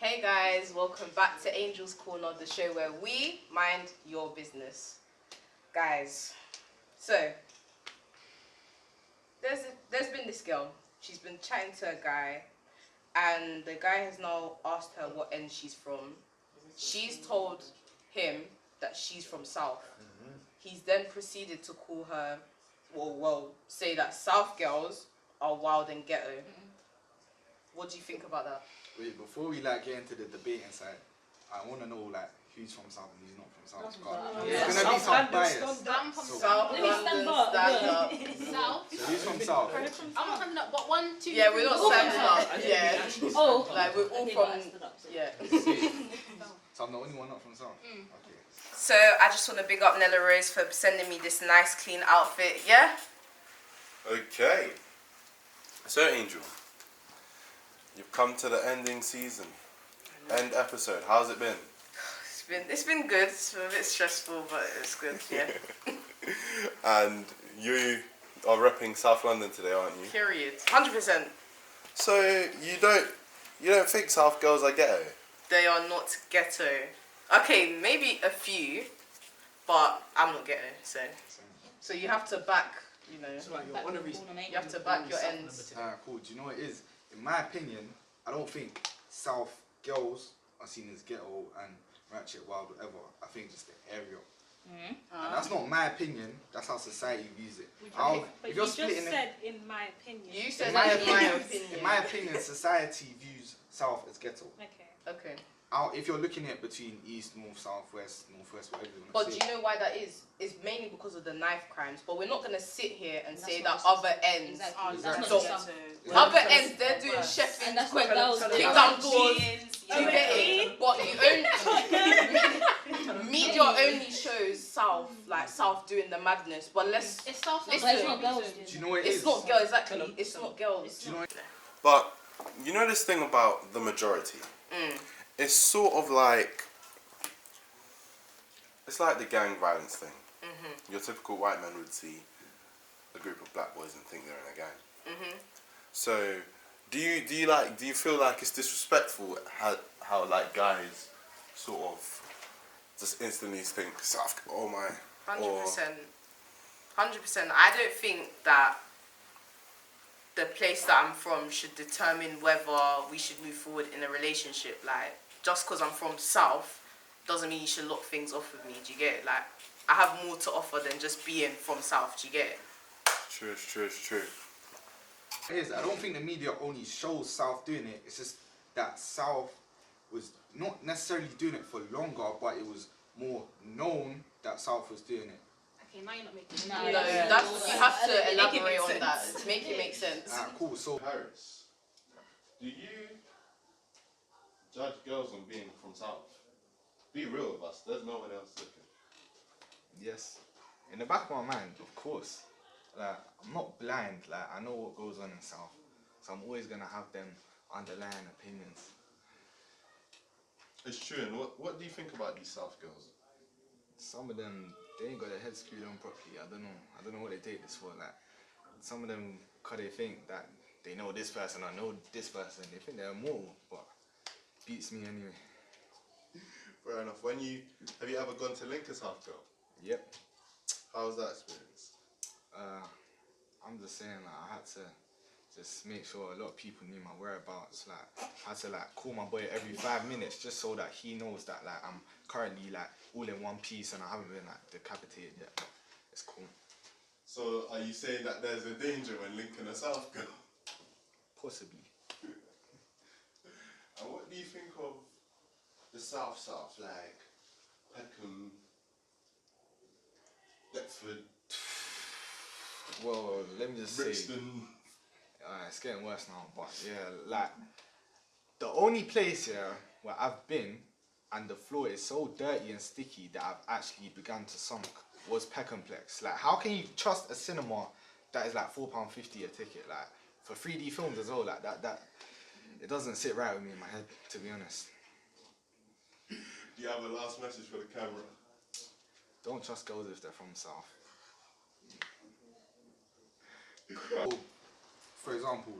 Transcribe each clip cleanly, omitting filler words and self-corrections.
Hey guys, welcome back to Angelscorner, the show where we mind your business. Guys, so there's been this girl. She's been chatting to a guy, and the guy has now asked her what end she's from. She's told him that she's from South. He's then proceeded to call her, say that South girls are wild and ghetto. What do you think about that? Wait, before we get into the debating side, I want to know who's from South and who's not from South. It's gonna be some bias. I'm from South London, stand up. South. So who's from South? I'm not standing up, but 1, 2. Yeah, we're not standing up. Yeah. Oh. Like we're all from. Yeah. So I'm the only one not from South. Okay. So I just want to big up Nella Rose for sending me this nice clean outfit. Yeah. Okay. So Angel, you've come to the ending season, end episode. How's it been? It's been good. It's been a bit stressful, but it's good. Yeah. And you are repping South London today, aren't you? Period. 100%. So you don't think South girls are ghetto? They are not ghetto. Okay, maybe a few, but I'm not ghetto. So you have to back. You know. You have to back your ends. Cool. Do you know what it is? In my opinion, I don't think South girls are seen as ghetto and ratchet, wild, whatever. I think just the area. And that's not my opinion. That's how society views it. If you're splitting said in my opinion. You said in my opinion. In my opinion, society views South as ghetto. Okay. If you're looking at it between east, north, south, west, northwest, whatever you want But to say. do you know why that is? It's mainly because of the knife crimes. But we're not gonna sit here and say that other ends. Exactly. Other ends, they're doing chefing, kick down doors. You get it? But you only media only shows South, like South doing the madness. But It's South. listen. It's not girls. Do you know what it is? It's not girls, exactly. It's not girls. Do you know But you know this thing about the majority? It's sort of like, it's like the gang violence thing. Your typical white man would see a group of black boys and think they're in a gang. So, do you feel like it's disrespectful how guys sort of just instantly think South? Oh my. 100%. 100%. I don't think that the place that I'm from should determine whether we should move forward in a relationship. Like, just because I'm from South doesn't mean you should lock things off with me. Do you get it? Like, I have more to offer than just being from South. Do you get it? True, it's true. It is. I don't think the media only shows South doing it. It's just that South was not necessarily doing it for longer, but it was more known that South was doing it. Okay, now you're not making No, you have to elaborate on that. Make it make sense. Cool. So Paris, do you judge girls on being from South? Be real with us. There's no one else looking. yes, in the back of my mind, of course. I'm not blind. I know what goes on in South, so I'm always gonna have them underlying opinions. It's true. And what do you think about these South girls? Some of them, they ain't got their head screwed on properly. I don't know what they take this for. Some of them, cause they think that they know this person, I know this person. They think they're immortal, but beats me anyway. Fair enough. Have you ever gone to link a South girl? Yep. How was that experience? I'm just saying, I had to just make sure a lot of people knew my whereabouts. I had to call my boy every 5 minutes just so that he knows that I'm currently all in one piece and I haven't been decapitated yet. But it's cool. So are you saying that there's a danger when linking a South girl? Possibly. And what do you think of the South, like Peckham, Deptford? Well, let me just Brixton. say, it's getting worse now, but yeah, the only place here where I've been and the floor is so dirty and sticky that I've actually begun to sunk was Peckhamplex. How can you trust a cinema that is £4.50 a ticket? For 3D films as well, that it doesn't sit right with me in my head, to be honest. Do you have a last message for the camera? Don't trust girls if they're from South. For example,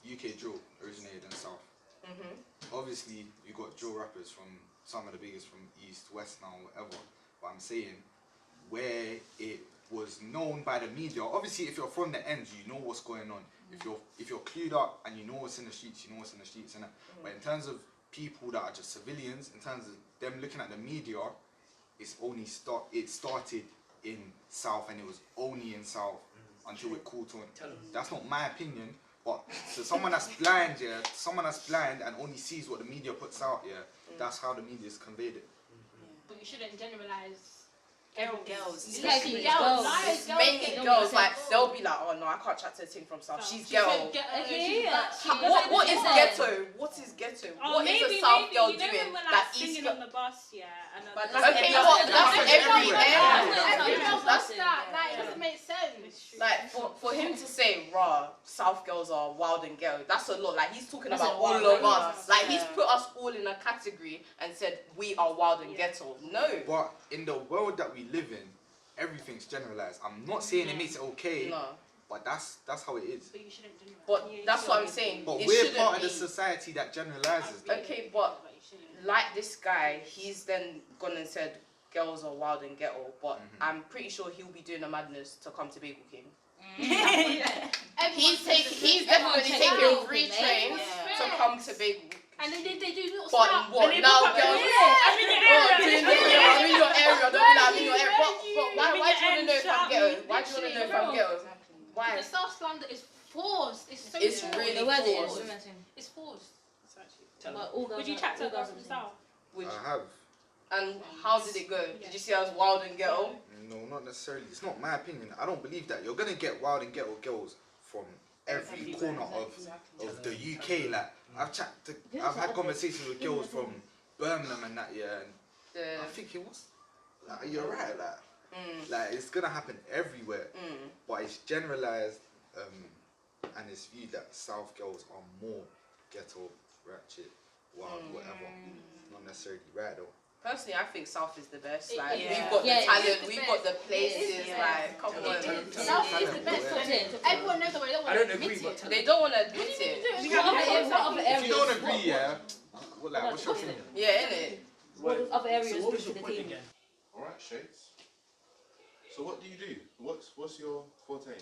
UK drill originated in South. Obviously, you got drill rappers from some of the biggest from East, West now, whatever. But I'm saying, where it was known by the media. Obviously, if you're from the ends, you know what's going on. If you're clued up and you know what's in the streets, you know what's in the streets, innit? But in terms of people that are just civilians, in terms of them looking at the media, it started in South, and it was only in South until it caught on. That's not my opinion, but to someone that's blind, and only sees what the media puts out, that's how the media's conveyed it. But you shouldn't generalize. Girls. Especially Girls. girls. Mainly girls. Like, they'll be like, oh no, I can't chat to a thing from South. She's ghetto. What is ghetto? What is ghetto? What is a South girl doing that East singing on the bus, and but that's every area. That's that. Like, it doesn't make sense. Like, for him to say, raw, South girls are wild and ghetto, that's a lot. Like, he's talking about all of us. Like, he's put us all in a category and said, we are wild and ghetto. No. But in the world that we live in, everything's generalized. I'm not saying it makes it okay, but that's how it is. But you shouldn't generalize. But that's what I'm saying. But we're part of the society that generalizes. Okay, but like this guy, he's then gone and said girls are wild and ghetto, but I'm pretty sure he'll be doing a madness to come to Bagel King. He's definitely taking 3 trains to come to Bagel. And they do little but stuff. what now, girls? I'm in your area. I'm in your area. Don't be like I'm in your area. But why do you want to know if I'm ghetto? Why do you want to know if I'm ghetto? Why? The South slander is forced. It's really forced. It's forced. Would you chat to a girl from South? I have. And how did it go? Did you see I was wild and ghetto? No, not necessarily. It's not my opinion. I don't believe that. You're gonna get wild and ghetto girls from every corner of the UK. Like I've had conversations with girls from Birmingham and that, and I'm thinking, you're right, like it's gonna happen everywhere, but it's generalized, and it's viewed that South girls are more ghetto, ratchet, wild, whatever. Not necessarily right though. Personally, I think South is the best. Like we've got the talent, we've got the places. Like come on, South is the best. Everyone knows about it. I don't agree, but they don't want to admit it. If you don't agree, what's your opinion? Yeah, innit? What other areas so what was do your the point team? again? Alright, Shades. So what do you do? What's your forte?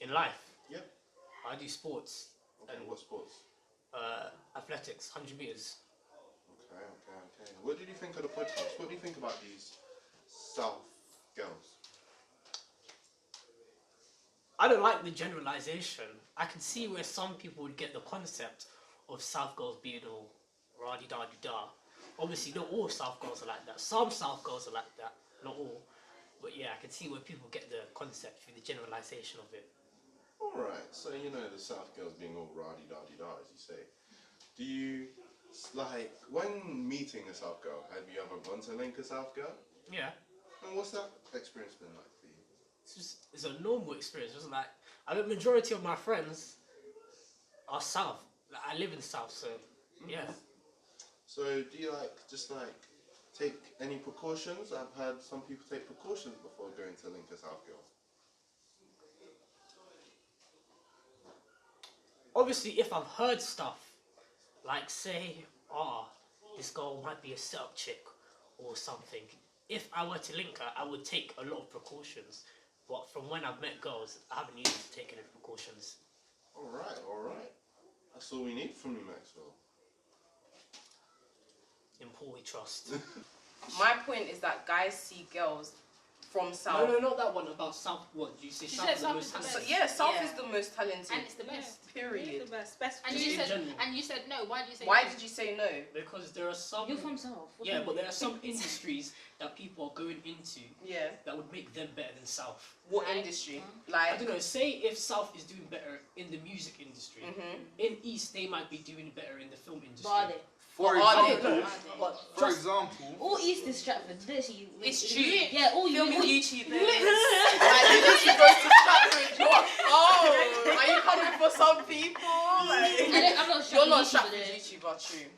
In life? Yep. I do sports. Okay, what sports? Athletics, 100 meters. Okay. What did you think of the podcast? What do you think about these South girls? I don't like the generalization. I can see where some people would get the concept of South girls being all rah-di-da-di-da. Obviously, not all South girls are like that. Some South girls are like that, not all. But yeah, I can see where people get the concept through the generalization of it. Alright, so you know the South girls being all rah-di-da-di-da, as you say. Do you, like, when meeting a South girl, have you ever gone to link a South girl? Yeah. And what's that experience been like for you? It's a normal experience. It's like, I mean, majority of my friends are South. Like, I live in South, so yeah. So do you just take any precautions? I've heard some people take precautions before going to link a South girl. Obviously, if I've heard stuff, like say, this girl might be a setup chick or something. If I were to link her, I would take a lot of precautions. But from when I've met girls, I haven't usually taken any precautions. Alright. That's all we need from you, Maxwell. In Paul we trust. My point is that guys see girls from South. No, not that one about South. What do you say? She South said is the South most is the talented. best. Yeah, South is the most talented. And it's the best. Period. It's the best And Just you in said general. and you said no. Why did you say Why no? did you say no? Because there are some. You're from South. What's Yeah, wrong but with there are some industries that people are going into Yeah. that would make them better than South. What Like, industry? I Like, don't know. Say if South is doing better in the music industry, in East they might be doing better in the film industry. But are they? For What are they? example, But for just example, All East is Stratford. Literally. It's true. Yeah, all film you. YouTubers. Like, you just go to Stratford. Oh, are you coming for some people? Like, I'm not you're not Stratford Stratford YouTuber. YouTuber, true.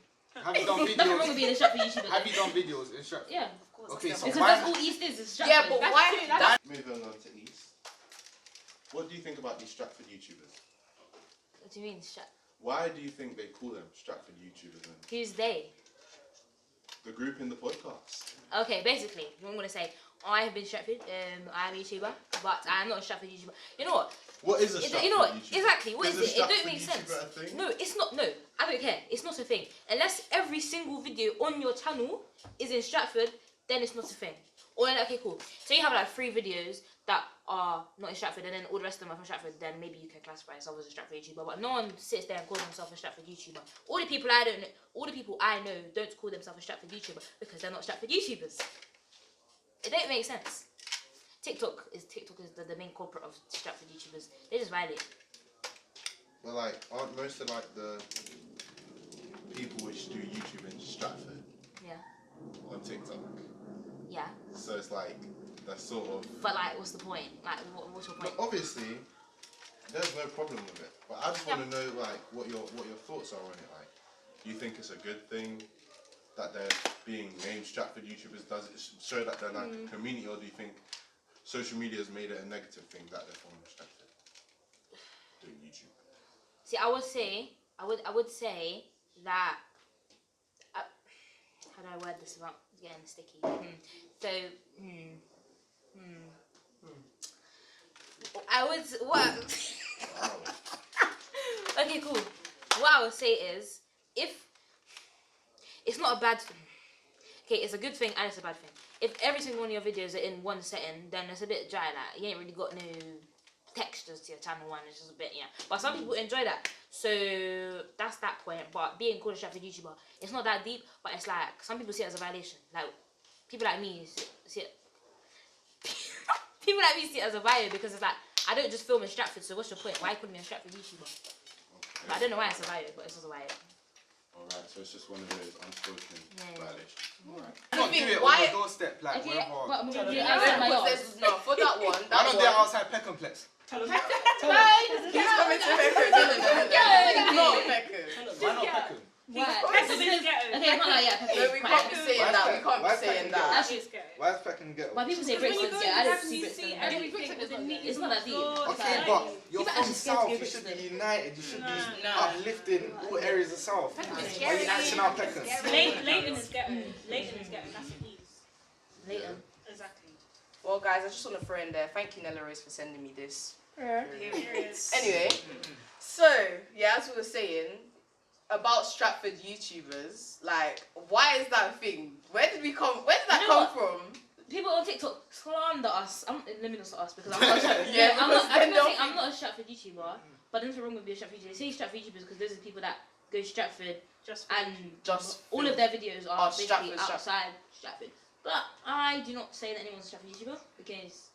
have you done Nothing wrong with videos? being a Stratford YouTuber. Have you done videos in Stratford? Yeah, of course. Okay, so Because why? that's all East is Stratford. Yeah, but That's why? true, that's Moving on to East. What do you think about these Stratford YouTubers? What do you mean, Why do you think they call them Stratford YouTubers then? Who's they? The group in the podcast. Okay, basically, what I'm gonna say, I have been Stratford. I'm a YouTuber, but I'm not a Stratford YouTuber. You know what? What is a Stratford You know what? YouTuber? Exactly. What Is is a it? It don't Stratford make sense. YouTuber a thing? No, it's not. No, I don't care. It's not a thing. Unless every single video on your channel is in Stratford, then it's not a thing. Or then, okay, cool. So you have like 3 videos that are not in Stratford, and then all the rest of them are from Stratford. Then maybe you can classify yourself as a Stratford YouTuber. But no one sits there and calls themselves a Stratford YouTuber. All the people I know don't call themselves a Stratford YouTuber because they're not Stratford YouTubers. It don't make sense. TikTok is the main culprit of Stratford YouTubers. They just violate. But like, aren't most of like the people which do YouTube in Stratford Yeah. on TikTok? Yeah. So it's like that's sort of. But like, what's the point? Like, what's your point? But obviously, there's no problem with it. But I just want to know like what your thoughts are on it. Like, do you think it's a good thing that they're being named Stratford YouTubers? Does it show that they're like a community, or do you think social media has made it a negative thing that they're from Stratford doing YouTube? See, I would say that. How do I word this without getting sticky? So, I would what? Okay, cool. What I would say is, if it's not a bad thing, okay, it's a good thing and it's a bad thing. If every single one of your videos are in one setting, then it's a bit dry. Like, you ain't really got no textures to your channel one. It's just a bit, yeah. But some people enjoy that, so that's that point. But being called a Stratford YouTuber, it's not that deep. But it's like some people see it as a violation. Like people like me see it. People like me see it as a violation because it's like I don't just film in Stratford. So what's your point? Why call me a Stratford YouTuber? Okay. But I don't know why it's a violation, but it's just a violation. Alright, so it's just one of those unspoken violations. Alright. You can't do it Why- on your doorstep, like Okay, wherever. but I'm gonna do it No, outside my because yard. there's- no, for that one. Why That not do it one. outside Peckhamplex? Tell them. He's coming to Peckham. No. Not Peckham. Why not Peckham? Why? Peckham is ghetto. Okay, I'm not like, yeah, No, we can't be saying that. We can't be Why saying Peckham that. That's It's ghetto. Why is Peckham ghetto? Why people say When you Brixton's go yeah, I in don't Peckham, see you Brixton. see I don't- everything with the neatest It's not that deep. doors, Okay, like- but you're People from actually scared to South. go You should be Brixton. united. You should be Nah. uplifting all areas of South. Peckham is Why are you scary. acting out Peckham? Leighton is ghetto. Leighton is ghetto. That's what he's. Leighton. Exactly. Well, guys, I just want to throw in there. Thank you, Nella Rose, for sending me this. Serious. Anyway, so yeah, as we were saying about Stratford YouTubers, like, why is that a thing? Where did that You know come what? from? People on TikTok slander us. Let me not say us because I'm not. Yeah, I'm because not. then they'll I'm not a Stratford YouTuber, but there's nothing wrong with being a Stratford YouTuber. They say Stratford YouTubers because those are the people that go to Stratford Just and Just all of their videos are basically Stratford. outside Stratford. But I do not say that anyone's a Stratford YouTuber because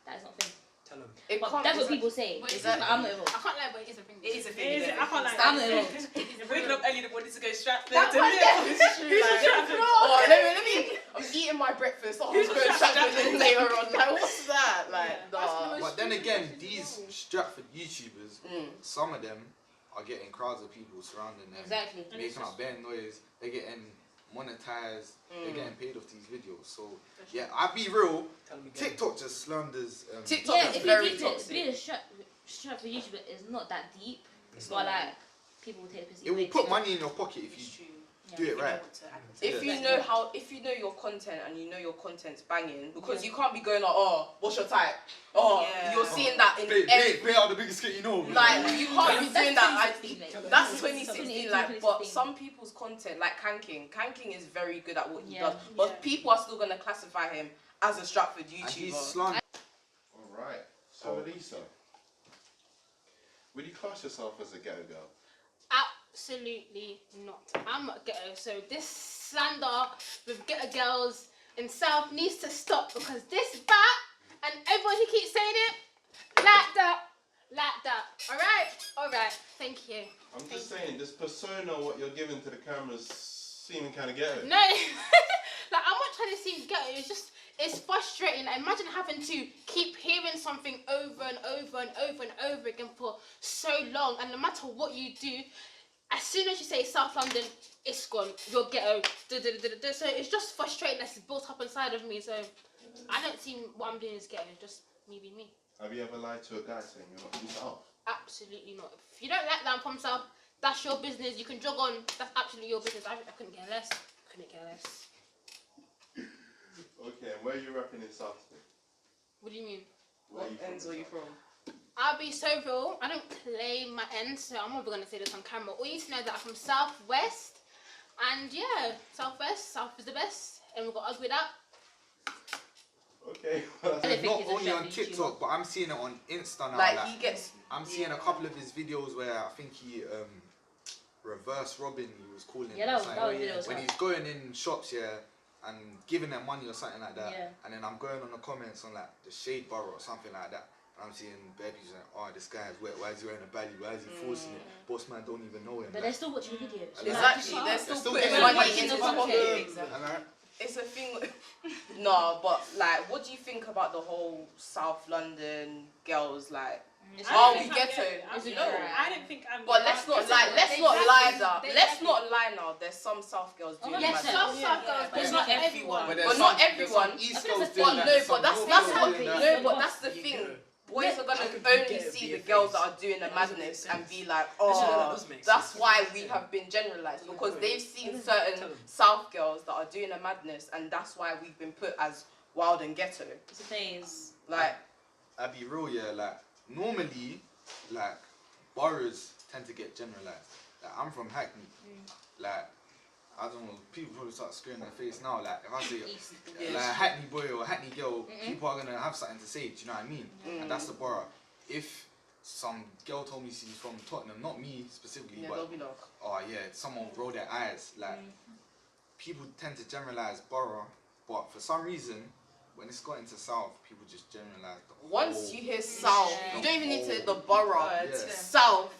that is not a thing. Tell them. It But can't that's be- what people say. But Is But that- I'm not involved. I can't lie, but it is a thing. It is a It thing. is. I can't like I'm that. not involved. Waking up early in the morning to go Stratford. That's to my live. It's true. Like, oh, let me. I'm eating my breakfast. Oh, I'm Who's going to Stratford? Stratford in later on. Like, what's that? Like, Yeah. nah. But then again, these Stratford YouTubers, Mm. some of them are getting crowds of people surrounding them, Exactly. making up bare noise. They're getting monetized. They're getting paid off these videos. So yeah, I'll be real. Tell them again. TikTok just slanders. TikTok Yeah, is if very you do it, toxic. being a Stratford YouTuber is not that deep. But like, people will take the piss. It will put money in your pocket if It's you true. do it right. If Yeah. you know your content and you know your content's banging, because you can't be going like, oh, what's your type? Oh, Yeah. you're seeing that in Play out the biggest skit you know. like you can't be doing that. That's 2016, 2016. Like, but 2016. some people's content, like Kanking is very good at what he Yeah. does. But Yeah. people are still gonna classify him as a Stratford And he's YouTuber. slandering. Alright, so Elisa, would you class yourself as a ghetto girl? Absolutely not. I'm not ghetto. So this slander with ghetto girls in South needs to stop because this bat and everyone who keeps saying it, like that. All right. Thank you. I'm just saying, this persona, what you're giving to the cameras, seeming kind of ghetto. No, like I'm not trying to seem ghetto. It's frustrating. Like, imagine having to keep hearing something over and over and over and over again for so long, and no matter what you do, as soon as you say South London, it's gone. You're ghetto. So it's just frustrating. That's built up inside of me. So I don't see what I'm doing is ghetto. It's just me being me. Have you ever lied to a guy saying you're not from South? Absolutely not. If you don't like that I'm from South, that's your business. You can jog on. That's absolutely your business. I couldn't care less. Couldn't care less. Okay, and where are you rapping in South? What do you mean? Where What you from ends in are you South? from? I'll be so real. I don't claim my ends, so I'm never gonna say this on camera. All you need to know is that I'm from Southwest, and yeah, Southwest. South is the best, and we've got to argue that. Okay. think Not he's a only on trendy TikTok, but I'm seeing it on Insta now. Like, he gets. I'm seeing a couple of his videos where I think he reverse Robin, he was calling Yeah, it, that was something. video as when well. he's going in shops, yeah, and giving them money or something like that. Yeah. And then I'm going on the comments on like the Shade Borough or something like that. And I'm seeing babies like, oh, this guy is wet. Why is he wearing a belly? Why is he forcing it? Boss man don't even know him. But they're still watching the videos. Exactly, they're still still putting putting money money into into the the pocket. pocket. And I, It's a thing. No, but like, what do you think about the whole South London girls? Like, I are don't we think I'm ghetto? gay. I'm Is it no, right? I don't think I'm. But gay. let's not I'm lie. ghetto. Let's not lie now. They Let's exactly. not lie now. There's some South girls doing Oh, that. Yes, yeah. South Yeah, girls, yeah. but it's not everyone. But not everyone. East I Coast think But doing no, that, but that's some that's North what Coast doing no, that. but that's the thing. Boys are gonna How could you only get a see the BFAs? girls that are doing the madness and be like, Actually, that oh, does make that's sense. why we have been generalized because they've seen certain Tell them. South girls that are doing the madness, and that's why we've been put as wild and ghetto. It's a phase. Like, I'll be real, yeah, like, normally, like, boroughs tend to get generalized. Like, I'm from Hackney. Like, I don't know, people probably start screwing their face now. Like, if I say, East. like, Hackney boy or Hackney girl, people are going to have something to say, do you know what I mean? And that's the borough. If some girl told me she's from Tottenham, not me specifically, yeah, but, they'll be like, oh yeah, someone roll their eyes. Like, people tend to generalize borough, but for some reason, when it's got into South, people just generalize the once whole- you hear South, you don't even need to the borough. Yeah. South,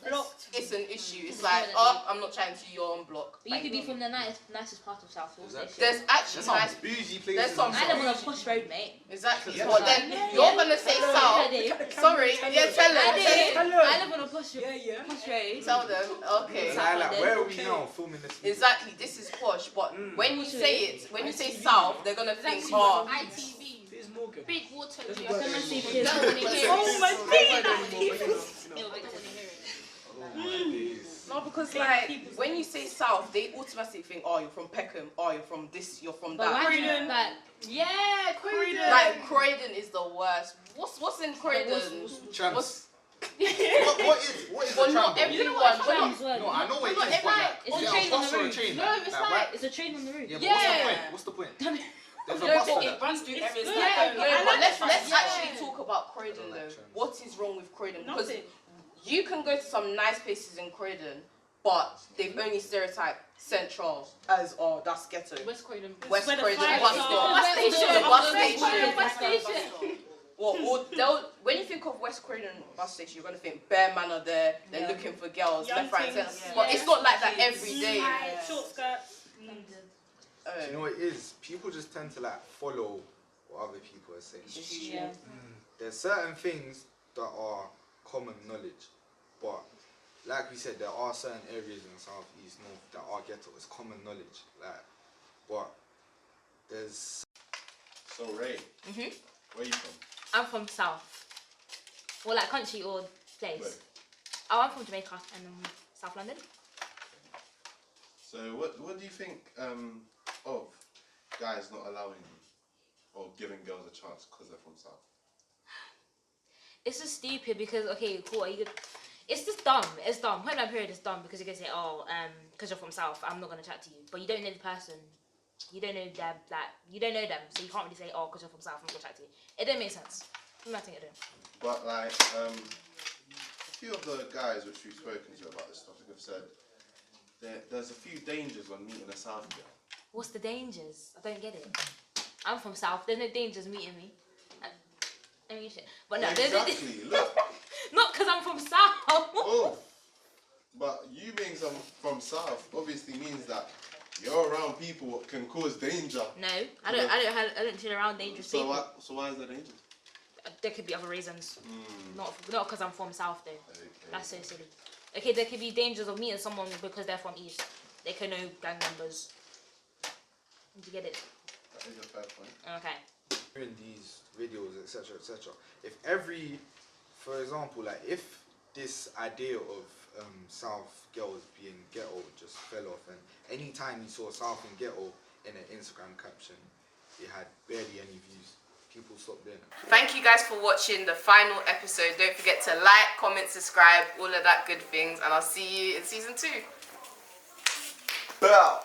it's an issue. It's like, oh, I'm not trying to your own block. But you could be from the nicest part of South. Exactly. There's actually There's some nice. bougie places. There's some in I South. live on a posh road, mate. Exactly. Yeah. But then you're gonna say South. I do. Sorry, yeah, tell them. I live on a posh road. Yeah. Road. Tell them. Okay. Like, where are we now filming this? video? Exactly. This is posh. But when you say it, when you say ITV. South, they're gonna think, oh, ITV, Piers Morgan. big water. Doesn't You work don't anymore. wanna hear it. Oh my Oh my days. no, because like when you say South, they automatically think, oh, you're from Peckham, oh, you're from this, you're from But that. why do you Croydon. like? Yeah, Croydon. Like Croydon is the worst. What's in Croydon? Trams. What's What is well, the not tram? everyone. Trams but not- work. No, I know what it But is, it's but like- like, it's a yeah, train a on bus the or a route. train. No, it's why- like- It's a train on the route. Yeah, but Yeah. what's the point? What's the point? There's a No, bus but for It that. runs through areas Yeah, like no, that. but let's Yeah. actually talk about Croydon I don't like though. trams. What is wrong with Croydon? Because Nothing. you can go to some nice places in Croydon, but they've only stereotyped Central as, oh, that's ghetto. West Croydon. West where the Croydon fire bus is. stop. Bus The station. bus West Croydon station. bus station. Or when you think of West Croydon bus station, you're gonna think Bear Man are there. They're looking for girls, Young left, right, things, center. yeah. But it's not like that every day. Short skirts. Do you know what it is? People just tend to like follow what other people are saying. Yeah. There's certain things that are common knowledge, but like we said, there are certain areas in the South, East, North that are ghetto. It's common knowledge, like, but there's. So Ray, Mhm. where you from? I'm from South. Well, like country or place. Where? Oh, I'm from Jamaica and South London. So what do you think of guys not allowing or giving girls a chance because they're from South? It's just stupid because okay, cool. Are you good? It's just dumb. It's dumb. Point blank period is dumb because you can say, oh, because you're from South, I'm not gonna chat to you. But you don't know the person. You don't know them. Like you don't know them, so you can't really say, oh, because you're from South, I'm not gonna chat to you. It don't make sense. I'm not thinking it don't. But like a few of the guys which we've spoken to about this topic have said there's a few dangers when meeting a South girl. What's the dangers? I don't get it. I'm from South. There's no dangers meeting me. I mean, shit. But no, there's Exactly. Look. not because I'm from South. Oh. But you being from South obviously means that you're around people what can cause danger. No, I don't chill around dangerous So people. why is there danger? There could be other reasons. Not because I'm from South though. Okay. That's so silly. Okay, there could be dangers of meeting someone because they're from East. They could know gang members. Did you get it? That is a fair point. Okay. In these videos, etc., etc. If for example, like if this idea of South girls being ghetto just fell off, and anytime you saw South and ghetto in an Instagram caption, it had barely any views. People stopped doing it. Thank you guys for watching the final episode. Don't forget to like, comment, subscribe, all of that good things, and I'll see you in season 2. Bow.